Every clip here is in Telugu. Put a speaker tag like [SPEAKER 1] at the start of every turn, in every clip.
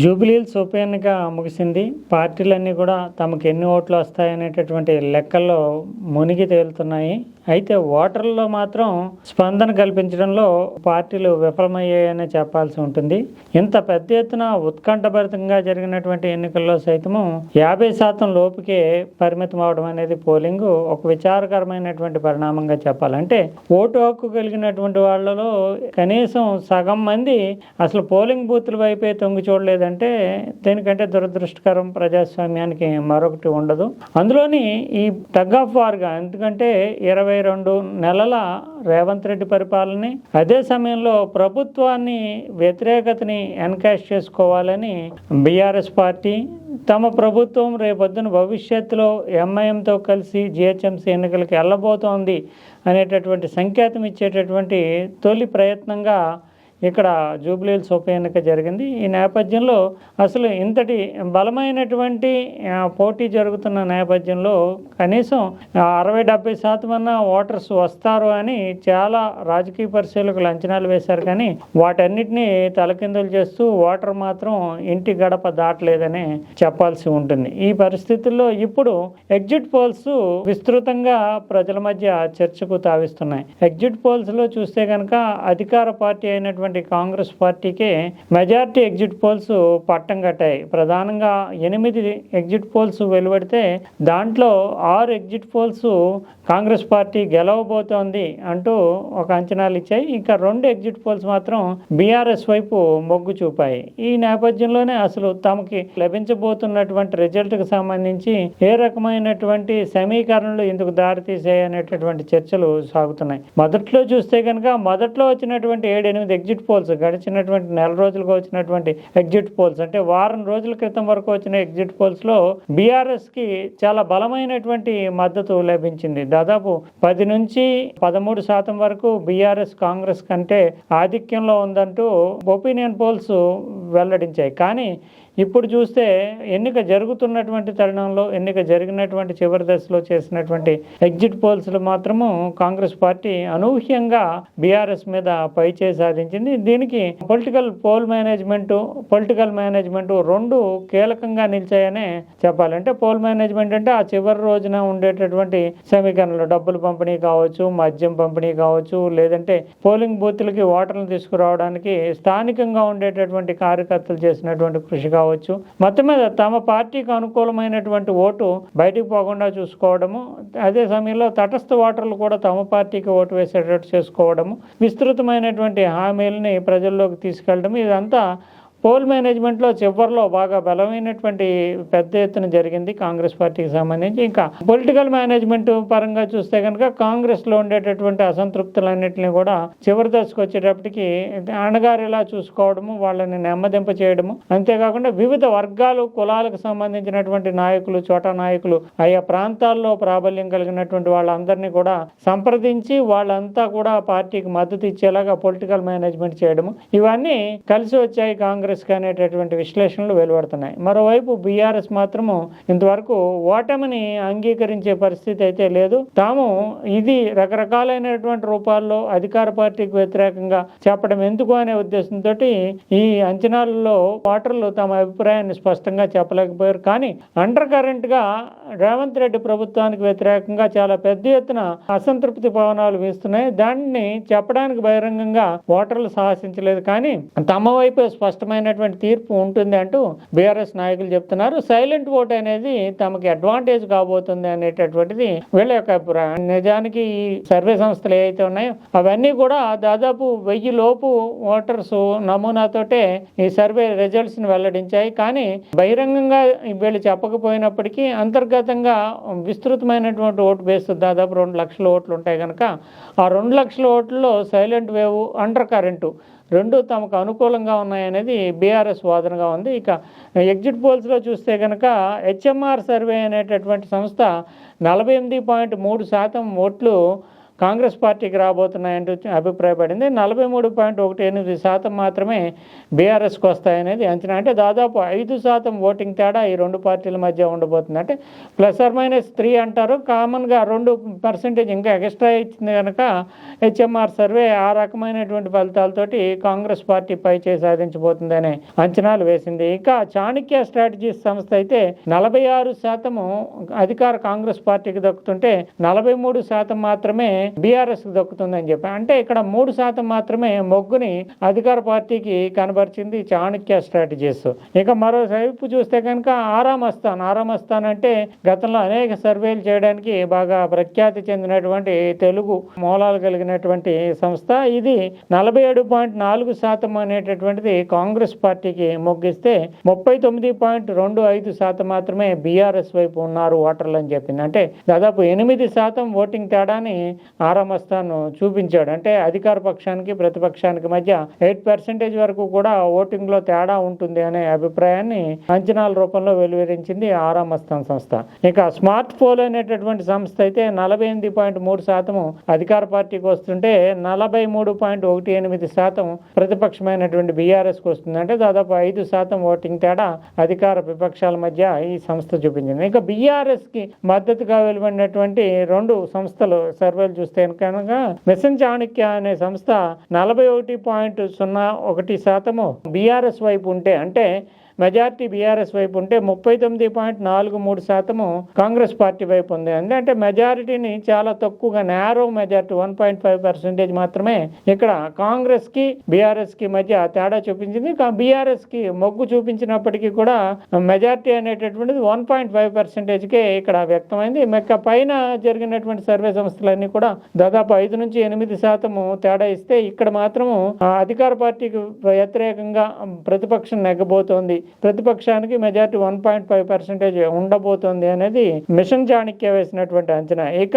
[SPEAKER 1] జూబ్లీహిల్స్ ఉప ఎన్నిక ముగిసింది. పార్టీలన్నీ కూడా తమకు ఎన్ని ఓట్లు వస్తాయనేటటువంటి లెక్కల్లో మునిగి తేలుతున్నాయి. అయితే ఓటర్లలో మాత్రం స్పందన కల్పించడంలో పార్టీలు విఫలమయ్యాయనే చెప్పాల్సి ఉంటుంది. ఇంత పెద్ద ఎత్తున ఉత్కంఠభరితంగా జరిగినటువంటి ఎన్నికల్లో సైతము 50% లోపుకే పరిమితం అవడం అనేది పోలింగ్ ఒక విచారకరమైనటువంటి పరిణామంగా చెప్పాలంటే, ఓటు హక్కు కలిగినటువంటి వాళ్ళలో కనీసం సగం మంది అసలు పోలింగ్ బూత్ల వైపే తొంగి చూడలేదంటే దేనికంటే దురదృష్టకరం ప్రజాస్వామ్యానికి మరొకటి ఉండదు. అందులోని ఈ టగ్ ఆఫ్ వార్గా, ఎందుకంటే 22 నెలల రేవంత్ రెడ్డి పరిపాలన, అదే సమయంలో ప్రభుత్వాన్ని వ్యతిరేకతని ఎన్కాష్ చేసుకోవాలని బీఆర్ఎస్ పార్టీ, తమ ప్రభుత్వం రేపొద్దున భవిష్యత్తులో ఎంఐఎంతో కలిసి జిహెచ్ఎంసీ ఎన్నికలకు వెళ్ళబోతోంది అనేటటువంటి సంకేతం ఇచ్చేటటువంటి తొలి ప్రయత్నంగా ఇక్కడ జూబ్లీహిల్స్ ఉప ఎన్నిక జరిగింది. ఈ నేపథ్యంలో అసలు ఇంతటి బలమైనటువంటి పోటీ జరుగుతున్న నేపథ్యంలో కనీసం 60-70% అన్న ఓటర్స్ వస్తారు అని చాలా రాజకీయ పరిశీలకులు అంచనాలు వేశారు. కానీ వాటన్నిటినీ తలకిందులు చేస్తూ ఓటర్ మాత్రం ఇంటి గడప దాటలేదని చెప్పాల్సి ఉంటుంది. ఈ పరిస్థితుల్లో ఇప్పుడు ఎగ్జిట్ పోల్స్ విస్తృతంగా ప్రజల మధ్య చర్చకు తావిస్తున్నాయి. ఎగ్జిట్ పోల్స్లో చూస్తే కనుక అధికార పార్టీ అయినటువంటి కాంగ్రెస్ పార్టీకే మెజారిటీ ఎగ్జిట్ పోల్స్ పట్టం కట్టాయి. ప్రధానంగా 8 ఎగ్జిట్ పోల్స్ వెలువడితే దాంట్లో 6 ఎగ్జిట్ పోల్స్ కాంగ్రెస్ పార్టీ గెలవబోతోంది అంటూ ఒక అంచనాలు ఇచ్చాయి. ఇంకా 2 ఎగ్జిట్ పోల్స్ మాత్రం బీఆర్ఎస్ వైపు మొగ్గు చూపాయి. ఈ నేపథ్యంలోనే అసలు తమకి లభించబోతున్నటువంటి రిజల్ట్కి సంబంధించి ఏ రకమైనటువంటి సమీకరణలు ఇందుకు దారితీసాయి అనేటటువంటి చర్చలు సాగుతున్నాయి. మొదట్లో చూస్తే కనుక మొదట్లో వచ్చినటువంటి 7-8 ఎగ్జిట్ పోల్స్, గడిచినటువంటి నెల రోజులుగా వచ్చినటువంటి ఎగ్జిట్ పోల్స్, అంటే వారం రోజుల క్రితం వరకు వచ్చిన ఎగ్జిట్ పోల్స్ లో బీఆర్ఎస్ కి చాలా బలమైనటువంటి మద్దతు లభించింది. దాదాపు 10 నుంచి 13% వరకు బీఆర్ఎస్ కాంగ్రెస్ కంటే ఆధిక్యంలో ఉందంటూ ఒపీనియన్ పోల్స్ వెల్లడించాయి. కానీ ఇప్పుడు చూస్తే ఎన్నిక జరుగుతున్నటువంటి తరుణంలో, ఎన్నిక జరిగినటువంటి చివరి దశలో చేసినటువంటి ఎగ్జిట్ పోల్స్లో మాత్రము కాంగ్రెస్ పార్టీ అనూహ్యంగా బీఆర్ఎస్ మీద పైచేయి సాధించింది. దీనికి పొలిటికల్ మేనేజ్మెంట్ రెండు కీలకంగా నిలిచాయనే చెప్పాలంటే, పోల్ మేనేజ్మెంట్ అంటే ఆ చివరి రోజున ఉండేటటువంటి సమీకరణలు, డబ్బులు పంపిణీ కావచ్చు, మద్యం పంపిణీ కావచ్చు, లేదంటే పోలింగ్ బూత్లకి ఓటర్లు తీసుకురావడానికి స్థానికంగా ఉండేటటువంటి కార్యకర్తలు చేసినటువంటి కృషి కావచ్చు. మొత్తం మీద తమ పార్టీకి అనుకూలమైనటువంటి ఓటు బయటికి పోకుండా చూసుకోవడము, అదే సమయంలో తటస్థ ఓటర్లు కూడా తమ పార్టీకి ఓటు వేసేటట్టు చేసుకోవడము, విస్తృతమైనటువంటి హామీలని ప్రజల్లోకి తీసుకెళ్ళడం, ఇదంతా పోల్ మేనేజ్మెంట్లో చివరిలో బాగా బలమైనటువంటి పెద్ద ఎత్తున జరిగింది కాంగ్రెస్ పార్టీకి సంబంధించి. ఇంకా పొలిటికల్ మేనేజ్మెంట్ పరంగా చూస్తే కనుక కాంగ్రెస్లో ఉండేటటువంటి అసంతృప్తులన్నింటినీ కూడా చివరి దశకు వచ్చేటప్పటికి అణగారిలా చూసుకోవడము, వాళ్ళని నెమ్మదింప చేయడము, అంతేకాకుండా వివిధ వర్గాలు, కులాలకు సంబంధించినటువంటి నాయకులు, చోటా నాయకులు, ఆయా ప్రాంతాల్లో ప్రాబల్యం కలిగినటువంటి వాళ్ళందరినీ కూడా సంప్రదించి వాళ్ళంతా కూడా పార్టీకి మద్దతు ఇచ్చేలాగా పొలిటికల్ మేనేజ్మెంట్ చేయడము, ఇవన్నీ కలిసి వచ్చాయి కాంగ్రెస్ అనేటటువంటి విశ్లేషణలు వెలువడుతున్నాయి. మరోవైపు బీఆర్ఎస్ మాత్రము ఇంతవరకు ఓటమిని అంగీకరించే పరిస్థితి అయితే లేదు. తాము ఇది రకరకాలైనటువంటి రూపాల్లో అధికార పార్టీకి వ్యతిరేకంగా చెప్పడం ఎందుకు అనే ఉద్దేశంతో ఈ అంచనాలలో ఓటర్లు తమ అభిప్రాయాన్ని స్పష్టంగా చెప్పలేకపోయారు. కానీ అండర్ కరెంట్ గా రేవంత్ రెడ్డి ప్రభుత్వానికి వ్యతిరేకంగా చాలా పెద్ద ఎత్తున అసంతృప్తి పవనాలు వీస్తున్నాయి. దాన్ని చెప్పడానికి బహిరంగంగా ఓటర్లు సాహసించలేదు. కానీ తమ వైపు స్పష్టమైనటువంటి తీర్పు ఉంటుంది అంటూ బీఆర్ఎస్ నాయకులు చెప్తున్నారు. సైలెంట్ ఓట్ అనేది తమకి అడ్వాంటేజ్ కాబోతుంది అనేటటువంటిది వీళ్ళ యొక్క అభిప్రాయం. నిజానికి ఈ సర్వే సంస్థలు ఏవైతే ఉన్నాయో అవన్నీ కూడా దాదాపు 1000 లోపు ఓటర్స్ నమూనాతోటే ఈ సర్వే రిజల్ట్స్ ని వెల్లడించాయి. కానీ బహిరంగంగా వీళ్ళు చెప్పకపోయినప్పటికీ అంతర్గతంగా విస్తృతమైనటువంటి ఓటు బేస్ దాదాపు 2 లక్షల ఓట్లు ఉంటాయి కనుక ఆ 2 లక్షల ఓట్లలో సైలెంట్ వేవ్, అండర్ కరెంటు రెండు తమకు అనుకూలంగా ఉన్నాయనేది బీఆర్ఎస్ వాదనగా ఉంది. ఇక ఎగ్జిట్ పోల్స్లో చూస్తే కనుక హెచ్ఎంఆర్ సర్వే అనేటటువంటి సంస్థ 48.3% ఓట్లు కాంగ్రెస్ పార్టీకి రాబోతున్నాయంటూ అభిప్రాయపడింది. 43.18% మాత్రమే బీఆర్ఎస్కి వస్తాయనేది అంచనా. అంటే దాదాపు 5% ఓటింగ్ తేడా ఈ రెండు పార్టీల మధ్య ఉండబోతుంది. అంటే ±3 అంటారు. కామన్గా 2% ఇంకా ఎక్స్ట్రా ఇచ్చింది కనుక హెచ్ఎంఆర్ సర్వే ఆ రకమైనటువంటి ఫలితాలతోటి కాంగ్రెస్ పార్టీ పై చేయి సాధించబోతుందనే అంచనాలు వేసింది. ఇక చాణక్య స్ట్రాటజీస్ సంస్థ అయితే 46% అధికార కాంగ్రెస్ పార్టీకి దక్కుతుంటే 43% మాత్రమే బీఆర్ఎస్కి దక్కుతుందని చెప్పి, అంటే ఇక్కడ 3% మాత్రమే మొగ్గుని అధికార పార్టీకి కనబరిచింది చాణక్య స్ట్రాటజీస్. ఇక మరో వైపు చూస్తే కనుక ఆరామ్ అస్థాన్ అంటే గతంలో అనేక సర్వేలు చేయడానికి బాగా ప్రఖ్యాతి చెందినటువంటి తెలుగు మూలాలు కలిగినటువంటి సంస్థ. ఇది 47.4% అనేటటువంటిది కాంగ్రెస్ పార్టీకి మొగ్గిస్తే 39.25% మాత్రమే బీఆర్ఎస్ వైపు ఉన్నారు ఓటర్లు అని చెప్పింది. అంటే దాదాపు 8% ఓటింగ్ తేడాని ఆరామ్ అస్థాన్ చూపించాడు. అంటే అధికార పక్షానికి ప్రతిపక్షానికి మధ్య 8% వరకు కూడా ఓటింగ్ లో తేడా ఉంటుంది అనే అభిప్రాయాన్ని అంచనాల రూపంలో వెలువరించింది ఆరామ్ అస్థాన్ సంస్థ. ఇక స్మార్ట్ పోల్ అనేటటువంటి సంస్థ అయితే 48.3% అధికార పార్టీకి వస్తుంటే 43.18% ప్రతిపక్షమైనటువంటి బీఆర్ఎస్కి వస్తుంది. అంటే దాదాపు 5% ఓటింగ్ తేడా అధికార విపక్షాల మధ్య ఈ సంస్థ చూపించింది. ఇక బీఆర్ఎస్కి మద్దతుగా వెలువడినటువంటి రెండు సంస్థలు సర్వేలు చూస్తే కనుక మిషన్ చాణక్య అనే సంస్థ 41.01% బీఆర్ఎస్ వైపు ఉంటే, అంటే మెజార్టీ బీఆర్ఎస్ వైపు ఉంటే 39.43% కాంగ్రెస్ పార్టీ వైపు ఉంది. అంటే మెజారిటీని చాలా తక్కువగా నేరో మెజారిటీ 1.5% మాత్రమే ఇక్కడ కాంగ్రెస్కి బీఆర్ఎస్కి మధ్య తేడా చూపించింది. బీఆర్ఎస్కి మొగ్గు చూపించినప్పటికీ కూడా మెజారిటీ అనేటటువంటిది 1.5%కే ఇక్కడ వ్యక్తమైంది. పైన జరిగినటువంటి సర్వే సంస్థలన్నీ కూడా దాదాపు 5 నుంచి 8% తేడా ఇస్తే ఇక్కడ మాత్రము అధికార పార్టీకి వ్యతిరేకంగా ప్రతిపక్షం నెగ్గబోతోంది, ప్రతిపక్షానికి మెజారిటీ 1.5% ఉండబోతోంది అనేది మిషన్ చాణక్య వేసినటువంటి అంచనా. ఇక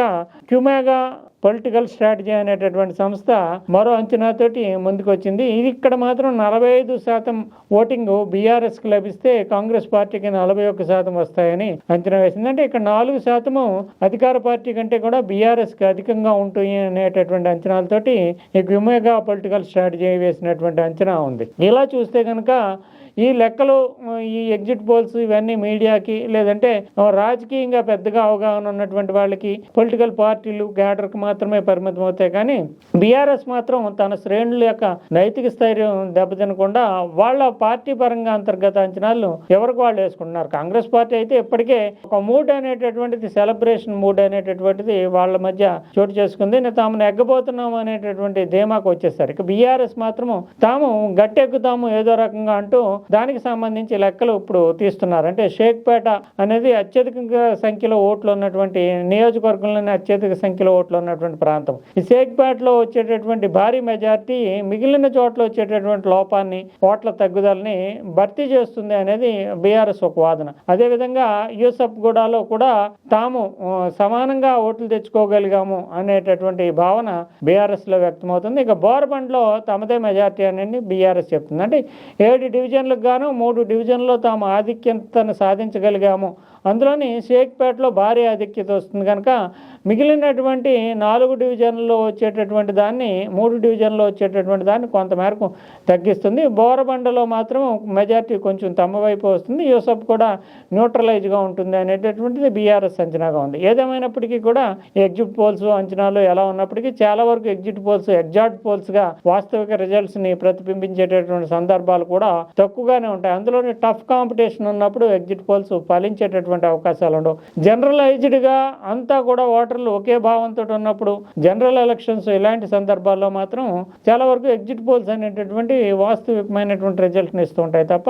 [SPEAKER 1] క్యూమేగా పొలిటికల్ స్ట్రాటజీ అనేటటువంటి సంస్థ మరో అంచనాతోటి ముందుకు వచ్చింది. ఇది ఇక్కడ మాత్రం 45% ఓటింగ్ బీఆర్ఎస్కి లభిస్తే కాంగ్రెస్ పార్టీకి 41% వస్తాయని అంచనా వేసింది. అంటే ఇక్కడ 4% అధికార పార్టీ కంటే కూడా బీఆర్ఎస్కి అధికంగా ఉంటుంది అనేటటువంటి అంచనాలతోటి ఈ క్యూమేగా పొలిటికల్ స్ట్రాటజీ వేసినటువంటి అంచనా ఉంది. ఇలా చూస్తే కనుక ఈ లెక్కలు, ఈ ఎగ్జిట్ పోల్స్ ఇవన్నీ మీడియాకి లేదంటే రాజకీయంగా పెద్దగా అవగాహన ఉన్నటువంటి వాళ్ళకి, పొలిటికల్ పార్టీలు క్యాడర్కి మాత్రమే పరిమితం అవుతాయి. కానీ బీఆర్ఎస్ మాత్రం తన శ్రేణుల యొక్క నైతిక స్థైర్యం దెబ్బతినకుండా వాళ్ళ పార్టీ పరంగా అంతర్గత అంచనాలు ఎవరికి వాళ్ళు వేసుకుంటున్నారు. కాంగ్రెస్ పార్టీ అయితే ఇప్పటికే ఒక మూడ్ అనేటటువంటిది, సెలబ్రేషన్ మూడ్ అనేటటువంటిది వాళ్ళ మధ్య చోటు చేసుకుంది. తాము నెగ్గబోతున్నాము అనేటటువంటి ధీమాకు వచ్చేసారు. ఇక బీఆర్ఎస్ మాత్రము తాము గట్టెక్కుతాము ఏదో రకంగా అంటూ దానికి సంబంధించి లెక్కలు ఇప్పుడు తీస్తున్నారు. అంటే షేక్పేట అనేది అత్యధిక సంఖ్యలో ఓట్లు ఉన్నటువంటి నియోజకవర్గంలోనే అత్యధిక సంఖ్యలో ఓట్లు ఉన్నటువంటి ప్రాంతం. ఈ షేక్పేటలో వచ్చేటటువంటి భారీ మెజార్టీ మిగిలిన చోట్ల వచ్చేటటువంటి లోపాన్ని, ఓట్ల తగ్గుదలని భర్తీ చేస్తుంది అనేది బీఆర్ఎస్ ఒక వాదన. అదేవిధంగా యూసఫ్గూడలో కూడా తాము సమానంగా ఓట్లు తెచ్చుకోగలిగాము అనేటటువంటి భావన బీఆర్ఎస్ లో వ్యక్తమవుతుంది. ఇక బోర్బండ్లో తమదే మెజార్టీ అనేది బీఆర్ఎస్ చెప్తుంది. అంటే 7 డివిజన్లకు గాను 3 డివిజన్లో తాము ఆధిక్యతను సాధించగలిగాము, అందులోని షేక్పేటలో భారీ ఆధిక్యత వస్తుంది కనుక మిగిలినటువంటి 4 డివిజన్లలో వచ్చేటటువంటి దాన్ని 3 డివిజన్లో వచ్చేటటువంటి దాన్ని కొంతమేరకు తగ్గిస్తుంది. బోరబండలో మాత్రం మెజార్టీ కొంచెం తమ వైపు వస్తుంది, యూసఫ్ కూడా న్యూట్రలైజ్గా ఉంటుంది అనేటటువంటిది బీఆర్ఎస్ అంచనాగా ఉంది. ఏదేమైనప్పటికీ కూడా ఎగ్జిట్ పోల్స్ అంచనాలు ఎలా ఉన్నప్పటికీ చాలా వరకు ఎగ్జిట్ పోల్స్ ఎగ్జాక్ట్ పోల్స్గా వాస్తవిక రిజల్ట్స్ని ప్రతిబింబించేటటువంటి సందర్భాలు కూడా తక్కువగానే ఉంటాయి. అందులోని టఫ్ కాంపిటీషన్ ఉన్నప్పుడు ఎగ్జిట్ పోల్స్ ఫలించేటటువంటి అవకాశాలు ఉండవు. జనరలైజ్డ్గా అంతా కూడా ఓటర్లు ఒకే భావంతో ఉన్నప్పుడు, జనరల్ ఎలక్షన్స్ ఇలాంటి సందర్భాల్లో మాత్రం చాలా వరకు ఎగ్జిట్ పోల్స్ అనేటటువంటి వాస్తవికమైనటువంటి రిజల్ట్ని ఇస్తూ ఉంటాయి తప్ప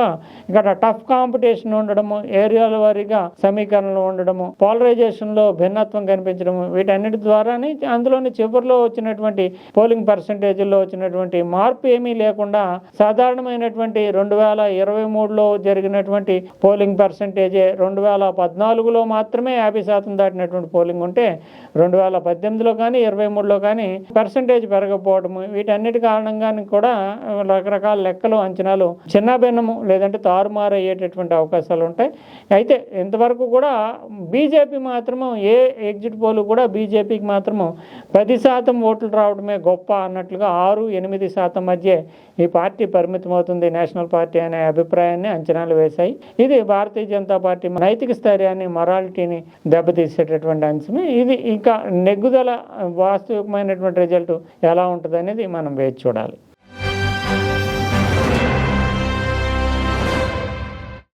[SPEAKER 1] ఇక్కడ టఫ్ కాంపిటీషన్ ఉండడము, ఏరియాల వారీగా సమీకరణలు ఉండడము, పోలరైజేషన్లో భిన్నత్వం కనిపించడము, వీటన్నిటి ద్వారానే అందులోని చివరిలో వచ్చినటువంటి పోలింగ్ పర్సంటేజ్లో వచ్చినటువంటి మార్పు ఏమీ లేకుండా సాధారణమైనటువంటి 2000 2023లో జరిగినటువంటి పోలింగ్ పర్సంటేజే 2014లో మాత్రమే 50% దాటినటువంటి పోలింగ్ ఉంటే 2018లో కానీ 23లో కానీ పర్సంటేజ్ పెరగకపోవడము, వీటన్నిటి కారణంగా కూడా రకరకాల లెక్కలు అంచనాలు చిన్నభిన్నము లేదంటే తారుమారు అయ్యేటటువంటి అవకాశాలు ఉంటాయి. అయితే ఇంతవరకు కూడా బీజేపీ మాత్రము ఏ ఎగ్జిట్ పోల్ కూడా బీజేపీకి మాత్రము 10% ఓట్లు రావడమే గొప్ప అన్నట్లుగా 6-8% మధ్య ఈ పార్టీ పరిమితమవుతుంది నేషనల్ పార్టీ అనే అభిప్రాయాన్ని అంచనాలు వేశాయి. ఇది భారతీయ జనతా పార్టీ నైతిక స్థైర్యాన్ని, మొరాలిటీని దెబ్బతీసేటటువంటి అంశమే. ఇది ఇంకా నెగ్గుదల వాస్తవికమైనటువంటి రిజల్ట్ ఎలా ఉంటుంది అనేది మనం వేచి చూడాలి.